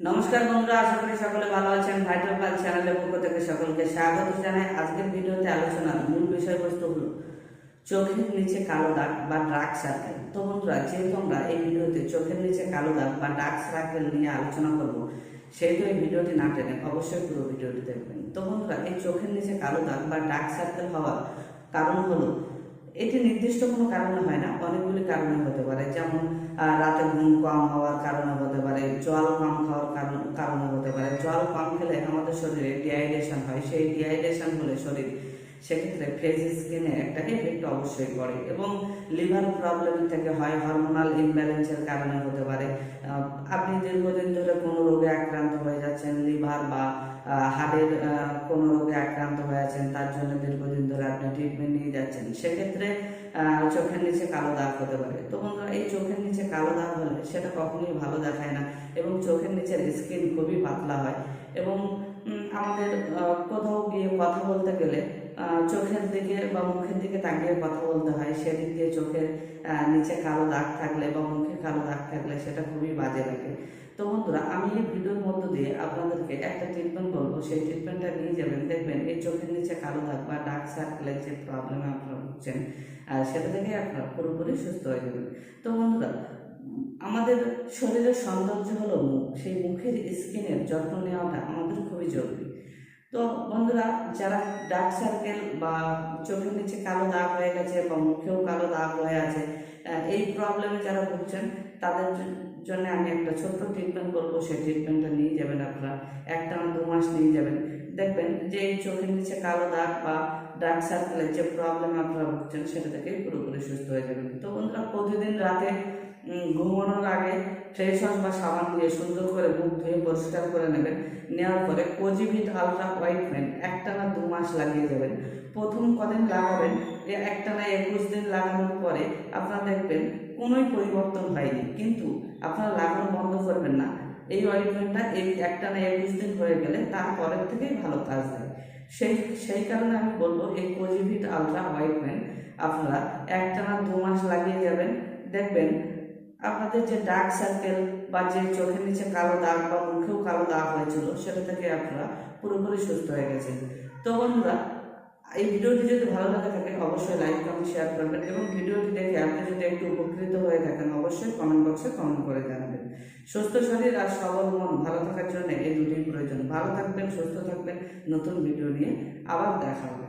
নমস্কার বন্ধুরা, আশা করি সকলে ভালো আছেন। ভাইটাল হেলথ চ্যানেলের পক্ষ থেকে সকলকে স্বাগত জানাই। আজকের ভিডিওতে আলোচনার মূল বিষয়বস্তু হলো চোখের নিচে কালো দাগ বা ডার্ক সার্কেল। তো বন্ধুরা, যেহেতু আমরা এই ভিডিওতে চোখের নিচে কালো দাগ বা ডার্ক সার্কেল নিয়ে আলোচনা করব, সেহেতু এই ভিডিওটি না টেনে অবশ্যই পুরো ভিডিওটি দেখবেন। তো বন্ধুরা, এই চোখের নিচে কালো দাগ বা ডার্ক সার্কেল হওয়ার কারণ হলো, এটি নির্দিষ্ট কোনো কারণে হয় না, অনেকগুলি কারণে হতে পারে। যেমন রাতে ঘুম কম হওয়ার কারণে হতে পারে, জল কম খাওয়ার কারণে হতে পারে। জল কম খেলে আমাদের শরীরে ডিহাইড্রেশন হয়, সেই ডিহাইড্রেশন হলে শরীর সেক্ষেত্রে ফেস স্কিনে একটা এফেক্ট অবশ্যই পড়ে। এবং লিভার প্রবলেম থেকে হয়, হরমোনাল ইমব্যালেন্সের কারণে হতে পারে। আপনি দীর্ঘদিন ধরে কোনো রোগে আক্রান্ত হয়ে যাচ্ছেন, লিভার বা হার্টের কোনো রোগে আক্রান্ত হয়ে আছেন, তার জন্য দীর্ঘদিন ধরে আপনি ট্রিটমেন্ট নিয়ে যাচ্ছেন, সেক্ষেত্রে চোখের নিচে কালো দাগ হতে পারে। তো বন্ধুরা, এই চোখের নিচে কালো দাগ হলে সেটা কখনোই ভালো দেখায় না এবং চোখের নিচের স্কিন খুবই পাতলা হয়। এবং আমাদের কোথাও গিয়ে কথা বলতে গেলে চোখের দিকে বা মুখের দিকে তাকিয়ে কথা বলতে হয়, সেদিক দিয়ে চোখের নিচে কালো দাগ থাকলে বা মুখে কালো দাগ থাকলে সেটা খুবই বাজে লাগে। তো বন্ধুরা, আমি এই ভিডিওর মধ্য দিয়ে আপনাদেরকে একটা ট্রিটমেন্ট বলবো, সেই ট্রিটমেন্টটা নিয়ে যাবেন। দেখবেন এই চোখের নিচে কালো দাগ বা ডার্ক সার্কেলের যে প্রবলেমে আপনারা ভুগছেন, সেটা থেকে আপনারা পুরোপুরি সুস্থ হয়ে যাবেন। তো বন্ধুরা, আমাদের শরীরের সৌন্দর্য হলো মুখ, সেই মুখের স্কিনের যত্ন নেওয়াটা আমাদের খুবই জরুরি। তো বন্ধুরা, যারা ডার্ক সার্কেল বা চোখের নিচে কালো দাগ হয়ে গেছে বা মুখেও কালো দাগ হয়ে আছে, এই প্রবলেমে যারা ভুগছেন, তাদের জন্য আমি একটা ছোট্ট ট্রিটমেন্ট বলবো। সেই ট্রিটমেন্টটা নিয়ে যাবেন আপনারা, 1 থেকে 2 মাস নিয়ে যাবেন। দেখবেন যে এই চোখের নিচে কালো দাগ বা ডার্ক সার্কেলের যে প্রবলেম আপনারা ভুগছেন, সেটা থেকে পুরোপুরি সুস্থ হয়ে যাবেন। তো বন্ধুরা, প্রতিদিন রাতে ঘুমানোর আগে ফ্রেশ ওয়াশ বা সাবান দিয়ে সুন্দর করে মুখ ধুয়ে পরিষ্কার করে নেবেন। নেওয়ার পরে কোজিভিট আলট্রা অয়েন্টমেন্ট 1 থেকে 2 মাস লাগিয়ে যাবেন। প্রথম কদিন লাগাবেন, 1 থেকে 21 দিন লাগানোর পরে আপনারা দেখবেন কোনোই পরিবর্তন হয়নি, কিন্তু আপনারা লাগানো বন্ধ করবেন না। এই অয়েন্টমেন্টটা 1 থেকে 21 দিন হয়ে গেলে তারপরের থেকেই ভালো কাজ দেয়। সেই কারণে আমি বলবো, এই কোজিভিট আলট্রা অয়েন্টমেন্ট আপনারা 1 থেকে 2 মাস লাগিয়ে যাবেন। দেখবেন আপনাদের যে ডার্ক সার্কেল বা যে চোখের নিচে কালো দাগ বা মুখেও কালো দাগ হয়েছিল, সেটা থেকে আপনারা পুরোপুরি সুস্থ হয়ে গেছেন। তো বন্ধুরা, এই ভিডিওটি যদি ভালো লাগে থাকে অবশ্যই লাইক কমেন্ট শেয়ার করবেন এবং ভিডিওটি দেখে আপনি যদি একটু উপকৃত হয়ে থাকেন অবশ্যই কমেন্ট বক্সে কমেন্ট করে জানাবেন। সুস্থ শরীর আর সবল মন ভালো থাকার জন্য এই দুটোই প্রয়োজন। ভালো থাকবেন, সুস্থ থাকবেন। নতুন ভিডিও নিয়ে আবার দেখা হবে।